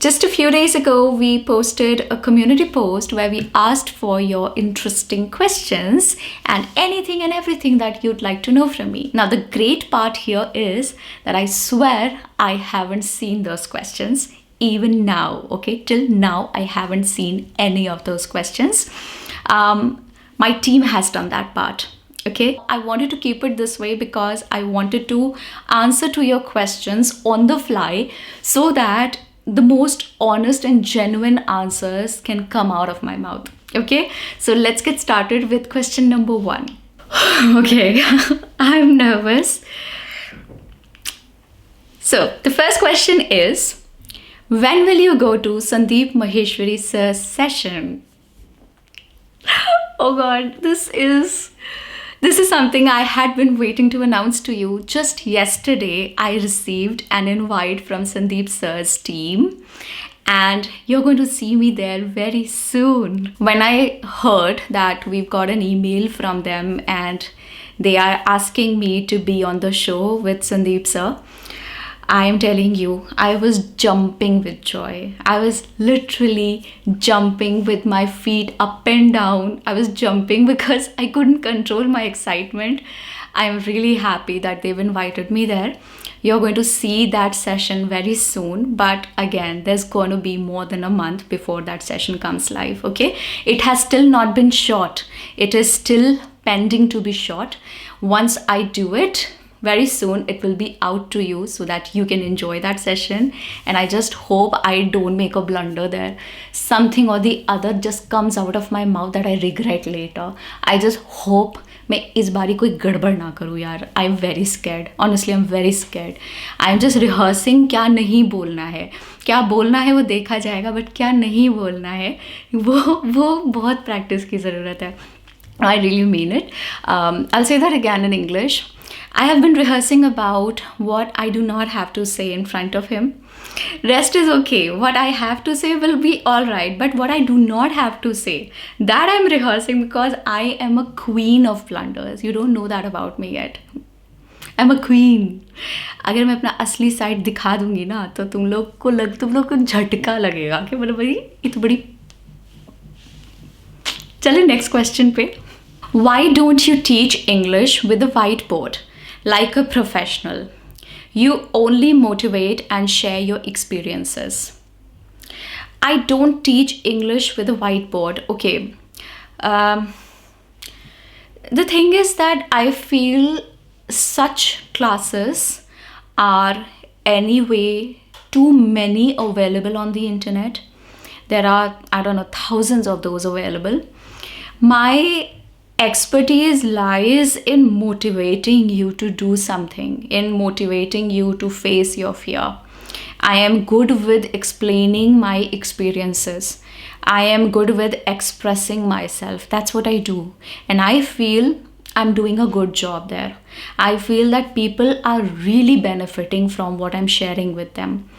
Just a few days ago, we posted a community post where we asked for your interesting questions and anything and everything that you'd like to know from me. Now, the great part here is that I swear I haven't seen those questions even now, okay? Till now, I haven't seen any of those questions. My team has done that part. Okay, I wanted to keep it this way because I wanted to answer to your questions on the fly so that the most honest and genuine answers can come out of my mouth. Okay, so let's get started with question number 1. Okay, I'm nervous. So the first question is, when will you go to Sandeep Maheshwari Sir's session? Oh God, this is something I had been waiting to announce to you. Just yesterday, I received an invite from Sandeep Sir's team, and you're going to see me there very soon. When I heard that we've got an email from them and they are asking me to be on the show with Sandeep Sir, I am telling you, I was jumping with joy. I was literally jumping with my feet up and down. I was jumping because I couldn't control my excitement. I am really happy that they've invited me there. You're going to see that session very soon, but again, there's going to be more than a month before that session comes live, okay? It has still not been shot. It is still pending to be shot. Once I do it, very soon it will be out to you so that you can enjoy that session. And I just hope I don't make a blunder there. Something or the other just comes out of my mouth that I regret later. I just hope मैं इस बारी कोई गड़बड़ ना करूँ यार. I'm very scared. Honestly, I'm very scared. I'm just rehearsing क्या नहीं बोलना है. क्या बोलना है वो देखा जाएगा, बट क्या नहीं बोलना है वो बहुत प्रैक्टिस की ज़रूरत है. I really mean it. I'll say that again in English. I have been rehearsing about what I do not have to say in front of him. Rest is okay. What I have to say will be all right. But what I do not have to say, that I'm rehearsing because I am a queen of blunders. You don't know that about me yet. I'm a queen. अगर मैं अपना असली side दिखा दूंगी ना तो तुम लोग को झटका लगेगा कि मतलब भाई ये तो बड़ी. चलिए नेक्स्ट क्वेश्चन पे. Why don't you teach English with a whiteboard like a professional? You only motivate and share your experiences. I don't teach English with a whiteboard. Okay. The thing is that I feel such classes are anyway too many available on the internet. There are, I don't know, thousands of those available. My expertise lies in motivating you to do something, in motivating you to face your fear. I am good with explaining my experiences. I am good with expressing myself. That's what I do. And I feel I'm doing a good job there. I feel that people are really benefiting from what I'm sharing with them.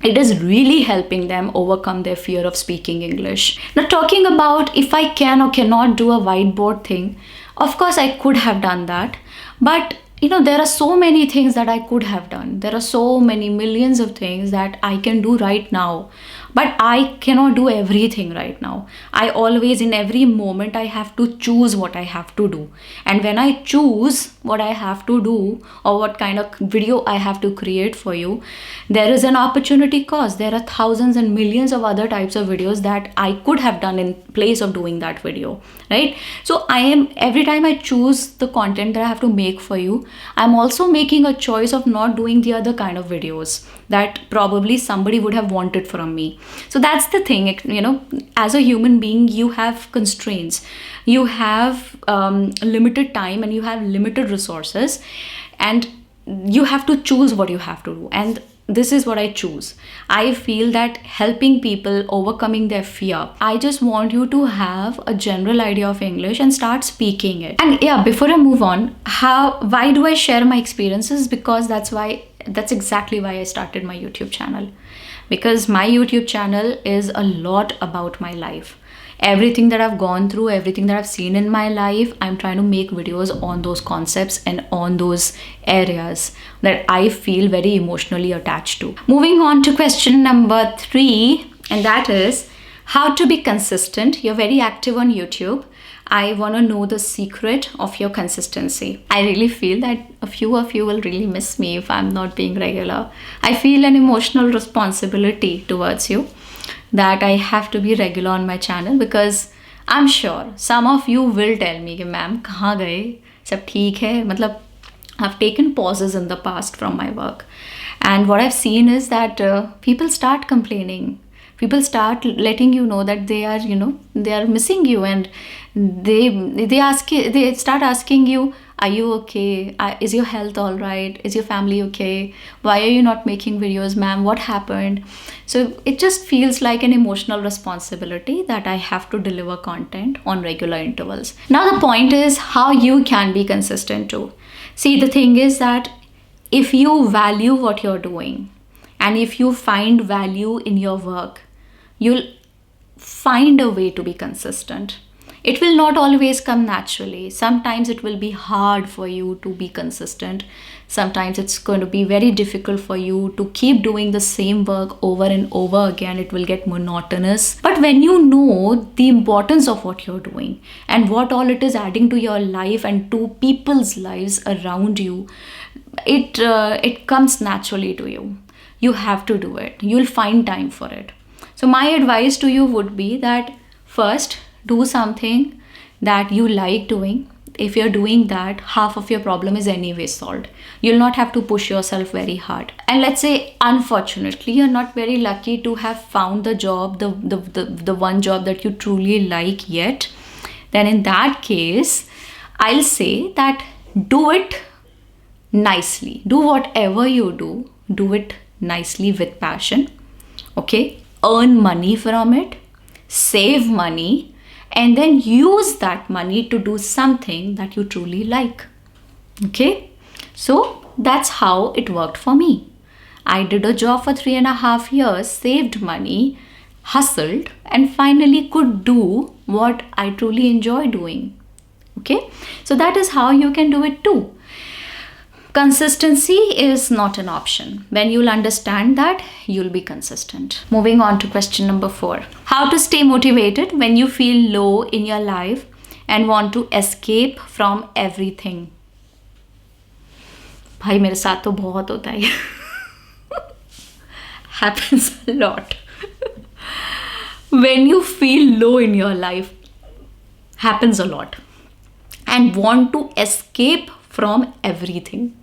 It is really helping them overcome their fear of speaking English. Now, talking about if I can or cannot do a whiteboard thing, of course I could have done that. But there are so many things that I could have done. There are so many millions of things that I can do right now. But I cannot do everything right now. I always, in every moment, I have to choose what I have to do. And when I choose what I have to do or what kind of video I have to create for you, there is an opportunity cost. There are thousands and millions of other types of videos that I could have done in place of doing that video, right? So every time I choose the content that I have to make for you, I'm also making a choice of not doing the other kind of videos that probably somebody would have wanted from me. So that's the thing, as a human being, you have constraints. You have limited time and you have limited resources, and you have to choose what you have to do. And this is what I choose. I feel that helping people overcoming their fear. I just want you to have a general idea of English and start speaking it. And yeah, before I move on, why do I share my experiences? Because that's exactly why I started my YouTube channel. Because my YouTube channel is a lot about my life. Everything that I've gone through, everything that I've seen in my life, I'm trying to make videos on those concepts and on those areas that I feel very emotionally attached to. Moving on to question number 3, and that is how to be consistent. You're very active on YouTube. I want to know the secret of your consistency. I really feel that a few of you will really miss me if I'm not being regular. I feel an emotional responsibility towards you that I have to be regular on my channel, because I'm sure some of you will tell me कि ma'am कहाँ गए, सब ठीक है. मतलब I've taken pauses in the past from my work, and what I've seen is that people start complaining. People start letting you know that they are, they are missing you, and they start asking you, are you okay? Is your health all right? Is your family okay? Why are you not making videos, ma'am? What happened? So it just feels like an emotional responsibility that I have to deliver content on regular intervals. Now the point is how you can be consistent too. See, the thing is that if you value what you're doing, and if you find value in your work, you'll find a way to be consistent. It will not always come naturally. Sometimes it will be hard for you to be consistent. Sometimes it's going to be very difficult for you to keep doing the same work over and over again. It will get monotonous. But when you know the importance of what you're doing and what all it is adding to your life and to people's lives around you, it comes naturally to you. You have to do it. You'll find time for it. So my advice to you would be that first, do something that you like doing. If you're doing that, half of your problem is anyway solved. You'll not have to push yourself very hard. And let's say, unfortunately, you're not very lucky to have found the job, the one job that you truly like yet. Then in that case, I'll say that do it nicely. Do whatever you do it nicely with passion. Okay? Earn money from it, save money, and then use that money to do something that you truly like. Okay? So that's how it worked for me. I did a job for 3.5 years, saved money, hustled, and finally could do what I truly enjoy doing. Okay? So that is how you can do it too. Consistency is not an option. When you'll understand that, you'll be consistent. Moving on to question number 4. How to stay motivated when you feel low in your life and want to escape from everything. भाई मेरे साथ तो बहुत होता है. Happens a lot. When you feel low in your life, happens a lot. And want to escape from everything.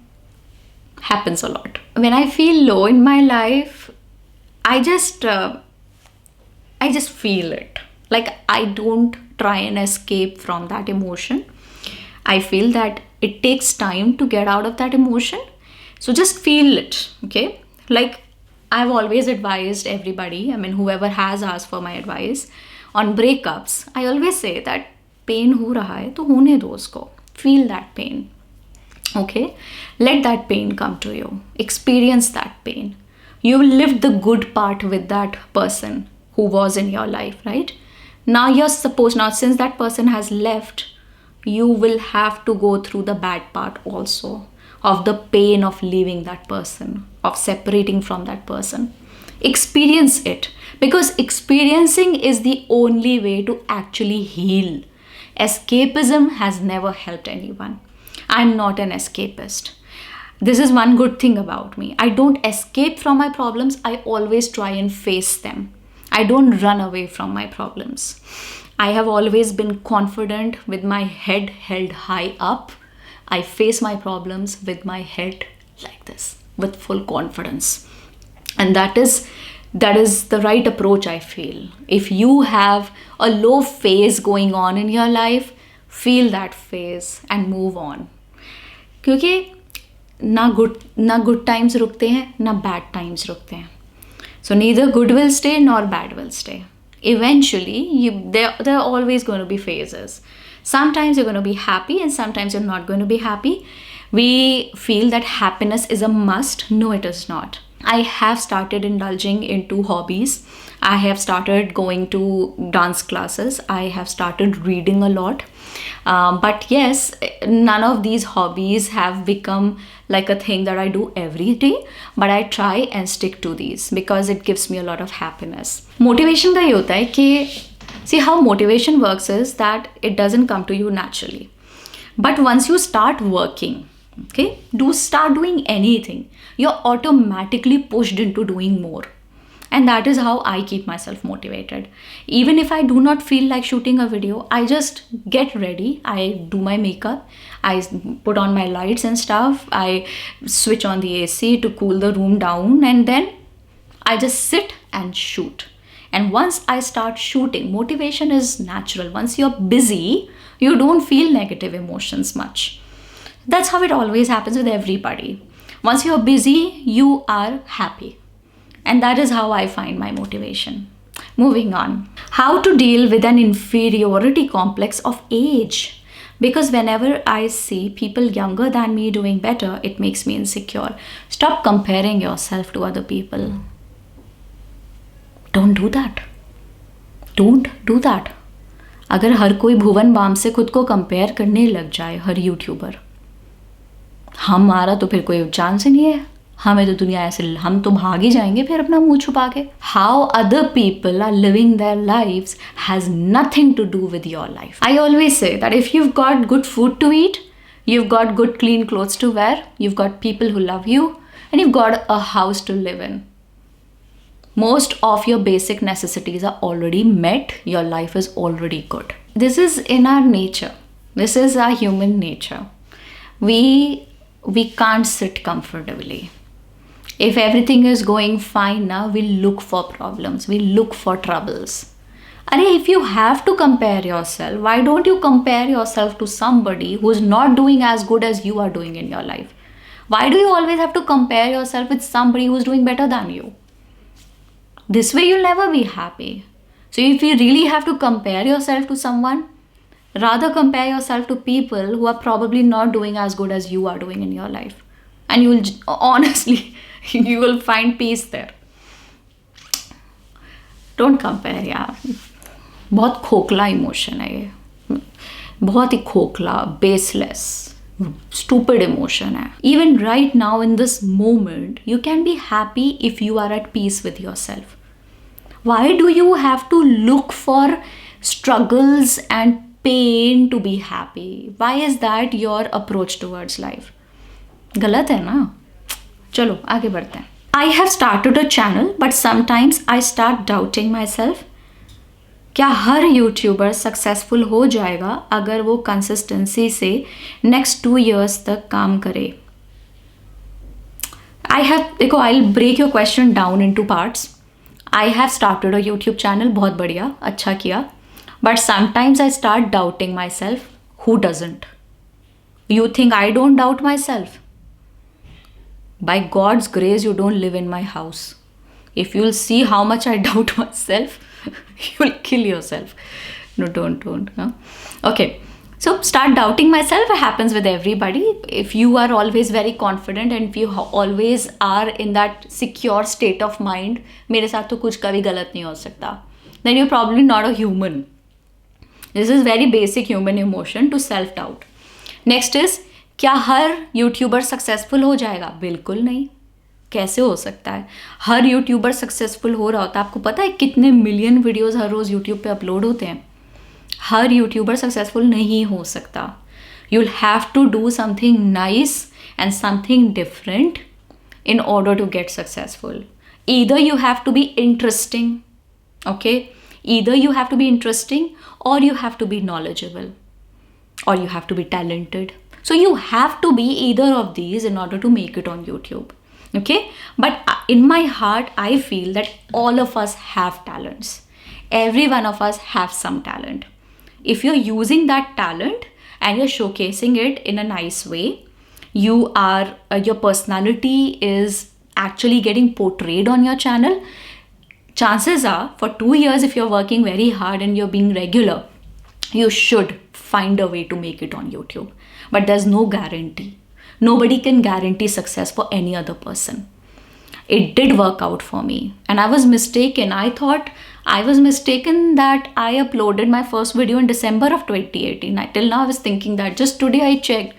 Happens a lot. When I feel low in my life, I just feel it. Like, I don't try and escape from that emotion. I feel that it takes time to get out of that emotion. So just feel it, okay? Like, I've always advised everybody, whoever has asked for my advice on breakups, I always say that pain ho raha hai, to hone do usko. Feel that pain. Okay, let that pain come to you. Experience that pain. You lived the good part with that person who was in your life, right? Now since that person has left, you will have to go through the bad part also of the pain of leaving that person, of separating from that person. Experience it, because experiencing is the only way to actually heal. Escapism has never helped anyone. I'm not an escapist. This is one good thing about me. I don't escape from my problems. I always try and face them. I don't run away from my problems. I have always been confident with my head held high up. I face my problems with my head like this, with full confidence. And that is the right approach, I feel. If you have a low phase going on in your life, feel that phase and move on. क्योंकि ना good times रुकते हैं, ना bad times रुकते हैं. So neither good will stay nor bad will stay. Eventually, there are always going to be phases. Sometimes you're going to be happy and sometimes you're not going to be happy. We feel that happiness is a must. No, it is not. I have started indulging into hobbies. I have started going to dance classes. I have started reading a lot. But yes, none of these hobbies have become like a thing that I do every day. But I try and stick to these because it gives me a lot of happiness. Motivation का ये होता है कि see how motivation works is that it doesn't come to you naturally. But once you start working, okay, start doing anything, you're automatically pushed into doing more. And that is how I keep myself motivated. Even if I do not feel like shooting a video, I just get ready, I do my makeup, I put on my lights and stuff, I switch on the AC to cool the room down, and then I just sit and shoot. And once I start shooting, motivation is natural. Once you're busy, you don't feel negative emotions much. That's how it always happens with everybody. Once you're busy, you are happy. And that is how I find my motivation. Moving on. How to deal with an inferiority complex of age. Because whenever I see people younger than me doing better, it makes me insecure. Stop comparing yourself to other people. Don't do that. Don't do that. अगर हर कोई भुवन balm से खुद को compare करने लग जाए, हर YouTuber, हमारा तो फिर कोई चांस ही नहीं है. हमें तो दुनिया ऐसे, हम तो भाग ही जाएंगे फिर अपना मुंह छुपा के. How other people are living their lives has nothing to do with your life. I always say that if you've got good food to eat, you've got good clean clothes to wear, you've got people who love you, and you've got a house to live in. Most of your basic necessities are already met. Your life is already good. This is in our nature. This is our human nature. We can't sit comfortably. If everything is going fine now, we look for problems. We look for troubles. And if you have to compare yourself, why don't you compare yourself to somebody who's not doing as good as you are doing in your life? Why do you always have to compare yourself with somebody who's doing better than you? This way you'll never be happy. So if you really have to compare yourself to someone, rather compare yourself to people who are probably not doing as good as you are doing in your life. And you will, honestly, you will find peace there. Don't compare यार. बहुत खोखला emotion है ये. बहुत ही खोखला, baseless, stupid emotion है. Even right now in this moment, you can be happy if you are at peace with yourself. Why do you have to look for struggles and pain to be happy? Why is that your approach towards life? गलत है ना? चलो आगे बढ़ते हैं. I have started a channel, but sometimes I start doubting myself. क्या हर YouTuber successful हो जाएगा अगर वो कंसिस्टेंसी से नेक्स्ट 2 years तक काम करे? देखो, I will break your question down into parts. I have started a YouTube channel, बहुत बढ़िया, अच्छा किया. But sometimes I start doubting myself. Who doesn't? You think I don't doubt myself? By God's grace, you don't live in my house. If you'll see how much I doubt myself, you'll kill yourself. No, don't. No? Okay. So start doubting myself. It happens with everybody. If you are always very confident and if you always are in that secure state of mind, मेरे साथ तो कुछ कभी गलत नहीं हो सकता, then you're probably not a human. This is very basic human emotion to self doubt. Next is, क्या हर यूट्यूबर सक्सेसफुल हो जाएगा? बिल्कुल नहीं. कैसे हो सकता है? हर यूट्यूबर सक्सेसफुल हो रहा होता है. आपको पता है कितने मिलियन वीडियोस हर रोज यूट्यूब पे अपलोड होते हैं? हर यूट्यूबर सक्सेसफुल नहीं हो सकता. You will have to do something nice and something different in order to get successful. Either you have to be interesting, okay? Either you have to be interesting or you have to be knowledgeable or you have to be talented. So you have to be either of these in order to make it on YouTube, okay? But in my heart, I feel that all of us have talents. Every one of us have some talent. If you're using that talent and you're showcasing it in a nice way, your personality is actually getting portrayed on your channel. Chances are, for 2 years, if you're working very hard and you're being regular, you should find a way to make it on YouTube. But there's no guarantee. Nobody can guarantee success for any other person. it did work out for me. And I was mistaken. I thought I was mistaken that I uploaded my first video in December of 2018. Till now I was thinking that. Just today I checked.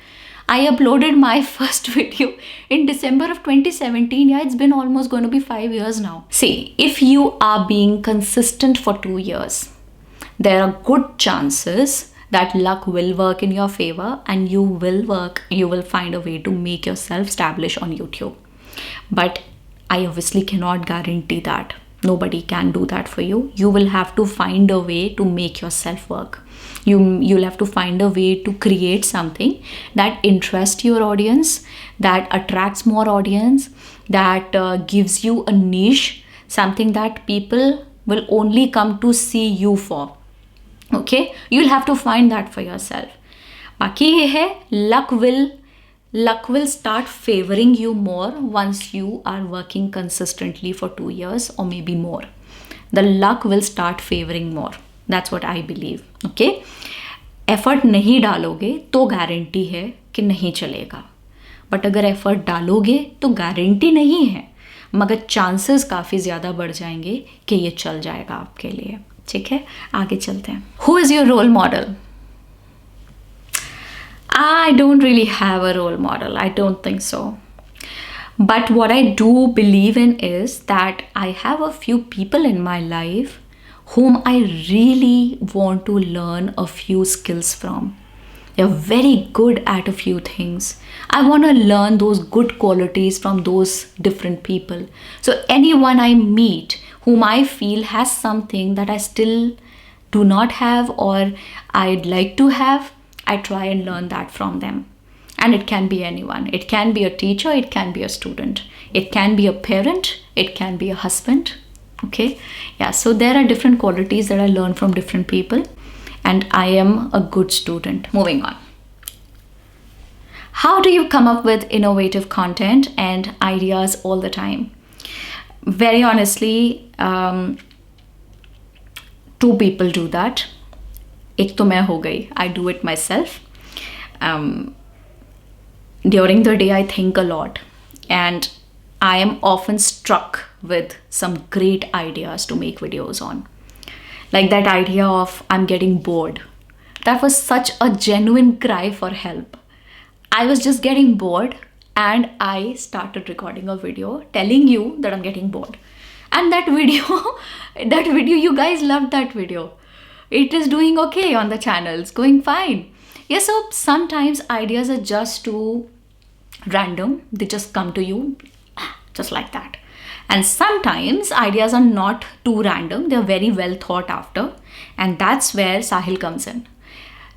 I uploaded my first video in December of 2017. Yeah, it's been almost going to be 5 years now. See, if you are being consistent for 2 years, there are good chances that luck will work in your favor and you will find a way to make yourself establish on YouTube. But I obviously cannot guarantee that. Nobody can do that for you. You will have to find a way to make yourself work. You'll have to find a way to create something that interests your audience, that attracts more audience, that gives you a niche, something that people will only come to see you for. Okay, you'll have to find that for yourself. बाकी ये है, luck will start favoring you more once you are working consistently for 2 years or maybe more. The luck will start favoring more. That's what I believe. Okay, effort नहीं डालोगे तो guarantee है कि नहीं चलेगा, बट अगर एफर्ट डालोगे तो गारंटी नहीं है, मगर चांसेस काफ़ी ज़्यादा बढ़ जाएंगे कि ये चल जाएगा आपके लिए. ठीक है, आगे चलते हैं. Who is your role model? I don't really have a role model. I don't think so. But what I do believe in is that I have a few people in my life whom I really want to learn a few skills from. They're very good at a few things. I want to learn those good qualities from those different people. So anyone I meet whom I feel has something that I still do not have or I'd like to have, I try and learn that from them. And it can be anyone. It can be a teacher, it can be a student, it can be a parent, it can be a husband. Okay, yeah, so there are different qualities that I learn from different people, and I am a good student. Moving on. How do you come up with innovative content and ideas all the time? Very honestly, two people do that. एक तो मैं हो गई. I do it myself. During the day I think a lot, and I am often struck with some great ideas to make videos on. Like that idea of I'm getting bored. That was such a genuine cry for help. I was just getting bored and I started recording a video telling you that I'm getting bored. And that video, you guys loved that video. It is doing okay on the channel. It's going fine. Yeah, so sometimes ideas are just too random. They just come to you just like that. And sometimes ideas are not too random. They're very well thought after. And that's where Sahil comes in.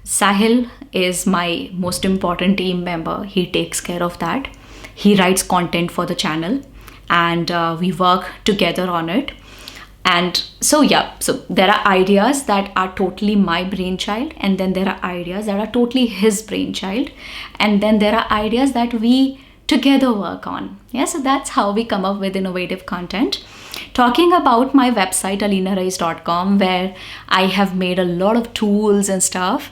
Sahil is my most important team member. He takes care of that. He writes content for the channel and we work together on it. And so yeah, so there are ideas that are totally my brainchild, and then there are ideas that are totally his brainchild, and then there are ideas that we together work on. Yeah, so that's how we come up with innovative content. Talking about my website aleenarais.com, where I have made a lot of tools and stuff.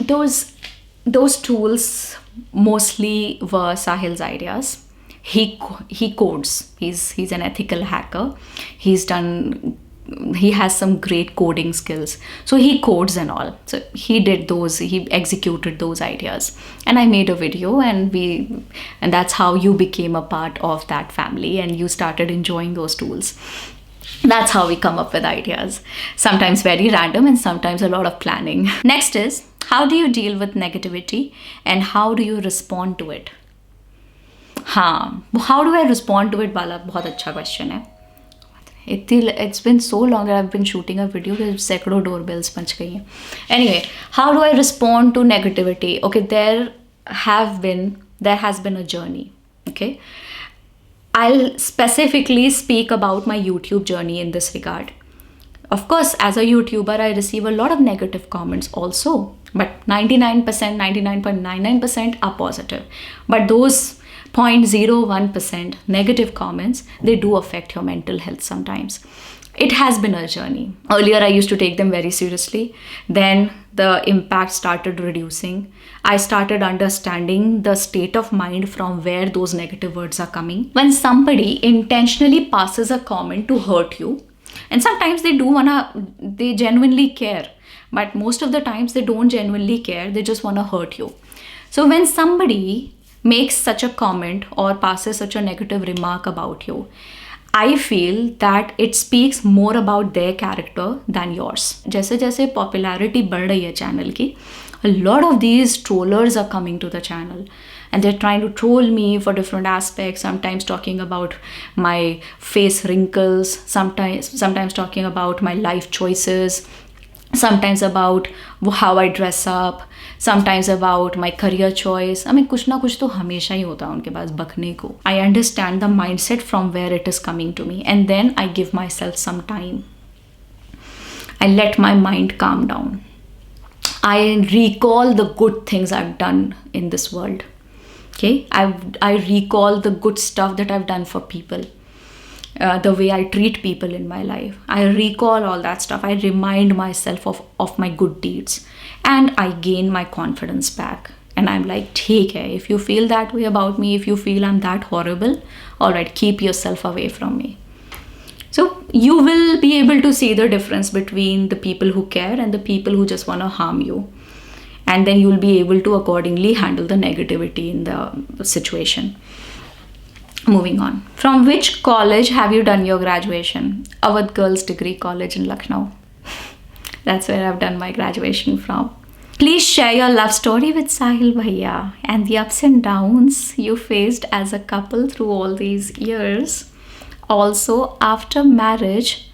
Those tools mostly were Sahil's ideas. He codes. He's an ethical hacker. He has some great coding skills. So he codes and all. So he did those, he executed those ideas. And I made a video and that's how you became a part of that family and you started enjoying those tools. That's how we come up with ideas. Sometimes very random and sometimes a lot of planning. Next is, how do you deal with negativity and how do you respond to it? हाँ, how do I respond to it वाला बहुत अच्छा question है. It's been so long that I've been shooting a video that सैकड़ों doorbells पंच गई हैं. Anyway, how do I respond to negativity? Okay, there has been a journey. Okay, I'll specifically speak about my YouTube journey in this regard. Of course, as a YouTuber, I receive a lot of negative comments also, but 99%, 99.99% are positive. But those 0.01% negative comments, they do affect your mental health sometimes. It has been a journey. Earlier, I used to take them very seriously. Then the impact started reducing. I started understanding the state of mind from where those negative words are coming. When somebody intentionally passes a comment to hurt you, and sometimes they genuinely care, but most of the times they don't genuinely care, they just wanna hurt you. So when somebody makes such a comment or passes such a negative remark about you, I feel that it speaks more about their character than yours. जैसे जैसे popularity बढ़ रही है channel की, a lot of these trollers are coming to the channel and they're trying to troll me for different aspects, sometimes talking about my face wrinkles, sometimes talking about my life choices, sometimes about how I dress up, sometimes about my career choice. I mean, कुछ ना कुछ तो हमेशा ही होता है उनके पास बकने को. I understand the mindset from where it is coming to me, and then I give myself some time. I let my mind calm down. I recall the good things I've done in this world. Okay, I recall the good stuff that I've done for people. The way I treat people in my life. I recall all that stuff. I remind myself of my good deeds. And I gain my confidence back. And I'm like, take care. If you feel that way about me, if you feel I'm that horrible, all right, keep yourself away from me. So you will be able to see the difference between the people who care and the people who just want to harm you. And then you'll be able to accordingly handle the negativity in the situation. Moving on. From which college have you done your graduation? Awadh Girls Degree College in Lucknow. That's where I've done my graduation from. Please share your love story with Sahil Bhaiya and the ups and downs you faced as a couple through all these years. Also, after marriage,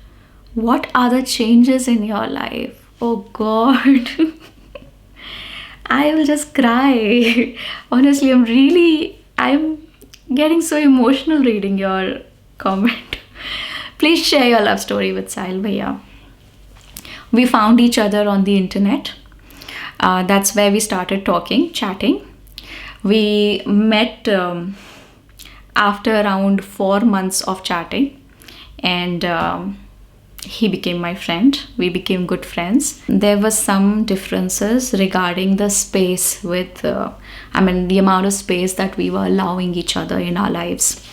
what are the changes in your life? Oh God. I will just cry. Honestly, I'm getting so emotional reading your comment. Please share your love story with Sahil Bhaiya. We found each other on the internet. That's where we started chatting. We met after around 4 months of chatting, and he became my friend. We became good friends. There were some differences regarding the space the amount of space that we were allowing each other in our lives.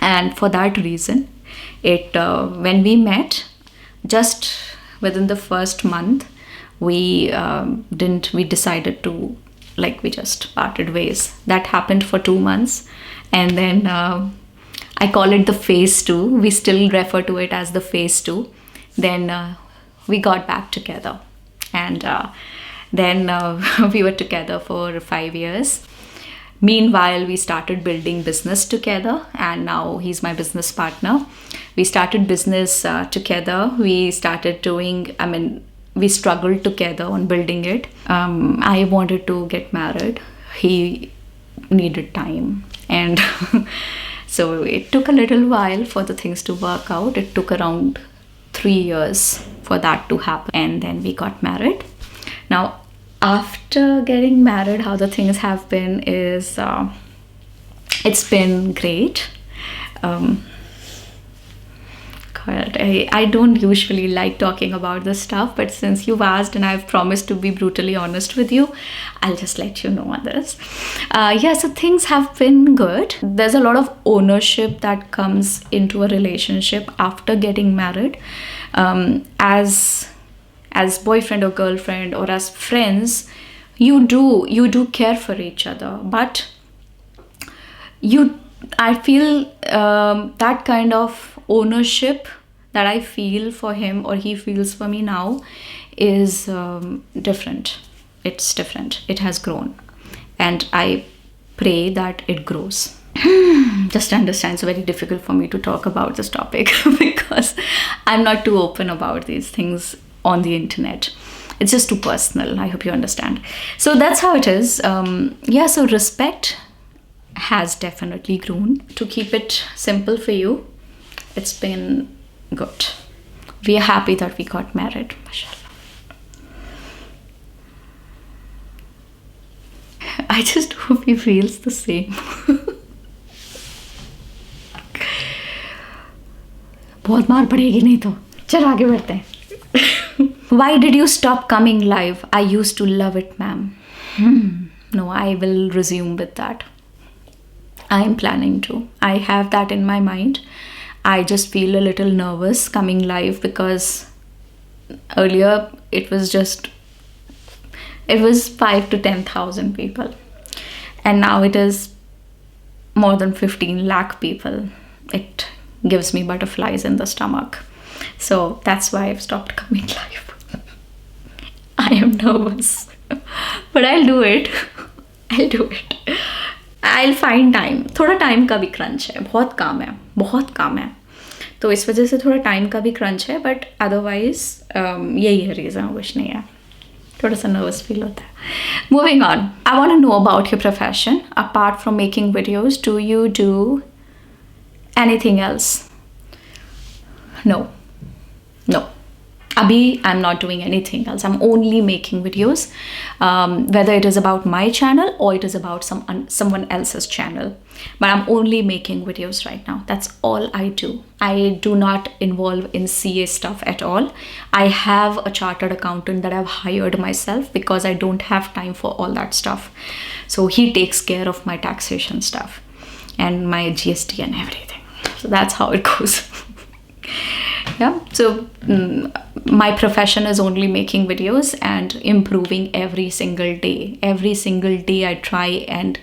And for that reason, when we met, just within the first month, we decided to, we just parted ways. That happened for 2 months. And then I call it the phase 2. We still refer to it as the phase 2. Then we got back together. And then we were together for 5 years. Meanwhile, we started building business together, and now he's my business partner. We started business together. We struggled together on building it. I wanted to get married. He needed time. And so it took a little while for the things to work out. It took around 3 years for that to happen. And then we got married. Now, after getting married, how the things have been is, it's been great. I don't usually like talking about this stuff, but since you've asked and I've promised to be brutally honest with you, I'll just let you know on this. So things have been good. There's a lot of ownership that comes into a relationship after getting married. As boyfriend or girlfriend or as friends, you do care for each other, but I feel that kind of ownership that I feel for him or he feels for me now is different. It's different. It has grown, and I pray that it grows. Just understand, it's very difficult for me to talk about this topic because I'm not too open about these things on the internet. It's just too personal. I hope you understand. So that's how it is. So respect has definitely grown. To keep it simple for you, it's been good. We are happy that we got married. Mashallah. I just hope he feels the same. बहुत मार पड़ेगी नहीं तो. चल आगे बढ़ते हैं. Why did you stop coming live? I used to love it, ma'am. No, I will resume with that. I am planning to. I have that in my mind. I just feel a little nervous coming live because earlier it was 5 to 10,000 people, and now it is more than 15 lakh people. It gives me butterflies in the stomach. So that's why I've stopped coming live. I am nervous. But I'll do it. I'll find time. थोड़ा time का भी crunch है. बहुत काम है. तो इस वजह से थोड़ा टाइम का भी क्रंच है. बट अदरवाइज यही है रीज़न, कुछ नहीं है. थोड़ा सा नर्वस फील होता है. Moving on. I want to know about your profession. Apart from making videos, do you do anything else? No. Abhi, I'm not doing anything else. I'm only making videos, whether it is about my channel or it is about someone else's channel. But I'm only making videos right now. That's all I do. I do not involve in CA stuff at all. I have a chartered accountant that I've hired myself because I don't have time for all that stuff. So he takes care of my taxation stuff and my GST and everything. So that's how it goes. Yeah, so my profession is only making videos and improving every single day. I try and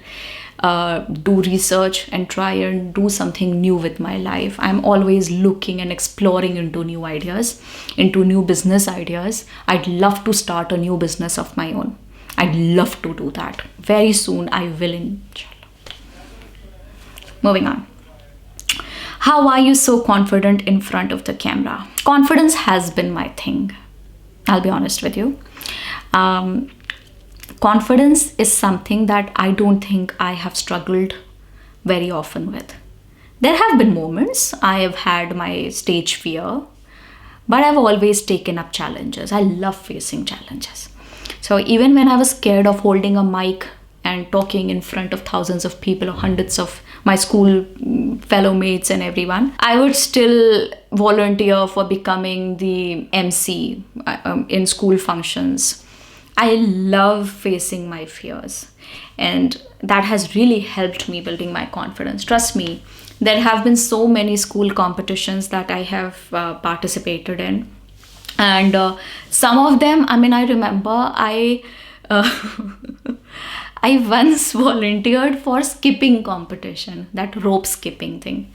do research and try and do something new with my life. I'm always looking and exploring into new ideas, into new business ideas. I'd love to start a new business of my own. I'd love to do that. Very soon I will, inshallah. Moving on. How are you so confident in front of the camera? Confidence has been my thing. I'll be honest with you. Confidence is something that I don't think I have struggled very often with. There have been moments I have had my stage fear, but I've always taken up challenges. I love facing challenges. So even when I was scared of holding a mic and talking in front of thousands of people or hundreds of my school fellow mates and everyone, I would still volunteer for becoming the MC in school functions. I love facing my fears, and that has really helped me building my confidence. Trust me, there have been so many school competitions that I have participated in, and some of them, I remember I once volunteered for skipping competition, that rope skipping thing.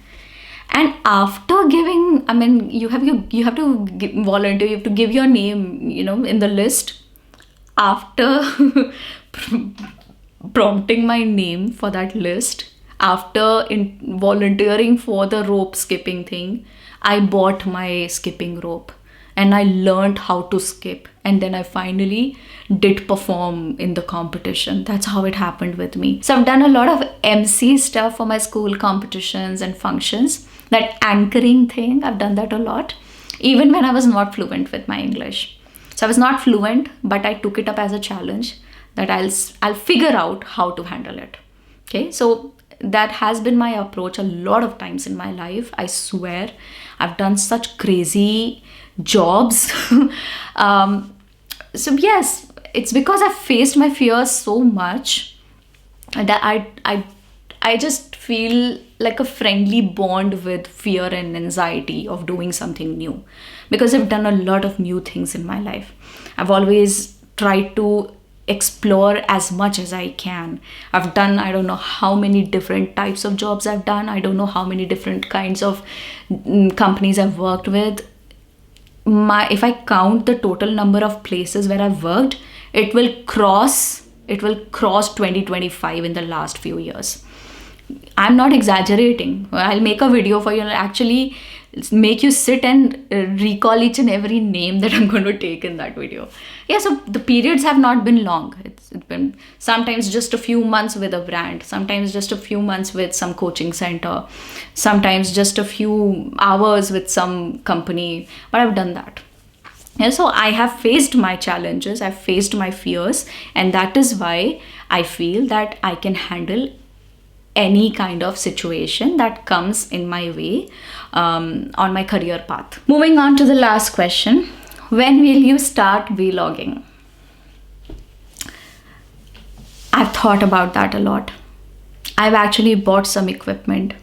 And after giving, you have to volunteer, you have to give your name, in the list. After prompting my name for that list, after volunteering for the rope skipping thing, I bought my skipping rope. And I learned how to skip. And then I finally did perform in the competition. That's how it happened with me. So I've done a lot of MC stuff for my school competitions and functions. That anchoring thing, I've done that a lot. Even when I was not fluent with my English. So I was not fluent, but I took it up as a challenge that I'll figure out how to handle it. Okay, so that has been my approach a lot of times in my life. I swear, I've done such crazy jobs. So yes, it's because I faced my fears so much that I just feel like a friendly bond with fear and anxiety of doing something new, because I've done a lot of new things in my life. I've always tried to explore as much as I can. I've done, I don't know how many different types of jobs I've done. I don't know how many different kinds of companies I've worked with. If I count the total number of places where I've worked, it will cross 2025 in the last few years. I'm not exaggerating. I'll make a video for you and actually make you sit and recall each and every name that I'm going to take in that video. Yeah, so the periods have not been long. It's been sometimes just a few months with a brand, sometimes just a few months with some coaching center, sometimes just a few hours with some company, but I've done that. And so I have faced my challenges, I've faced my fears, and that is why I feel that I can handle any kind of situation that comes in my way on my career path. Moving on to the last question. When will you start vlogging? I've thought about that a lot. I've actually bought some equipment.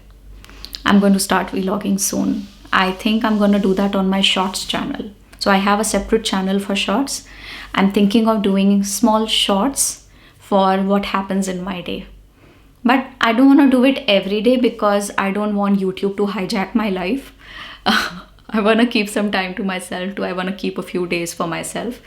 I'm going to start vlogging soon. I think I'm going to do that on my shorts channel. So I have a separate channel for shorts. I'm thinking of doing small shorts for what happens in my day. But I don't want to do it every day because I don't want YouTube to hijack my life. I want to keep some time to myself too. I want to keep a few days for myself.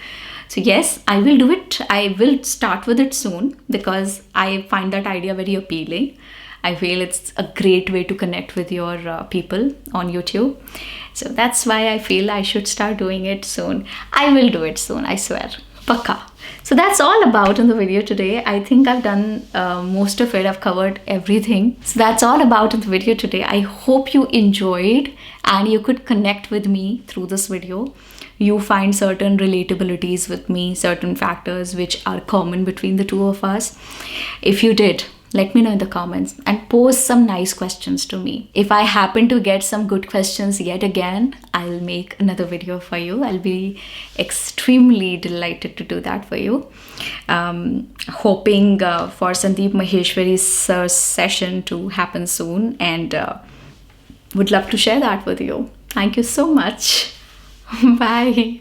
So yes, I will do it. I will start with it soon because I find that idea very appealing. I feel it's a great way to connect with your people on YouTube. So that's why I feel I should start doing it soon. I will do it soon, I swear. Pakka. So that's all about in the video today. I think I've done most of it. I've covered everything. So that's all about in the video today. I hope you enjoyed and you could connect with me through this video. You find certain relatabilities with me, certain factors which are common between the two of us. If you did, let me know in the comments and pose some nice questions to me. If I happen to get some good questions yet again, I'll make another video for you. I'll be extremely delighted to do that for you. Hoping for Sandeep Maheshwari Sir's session to happen soon, and would love to share that with you. Thank you so much. Bye.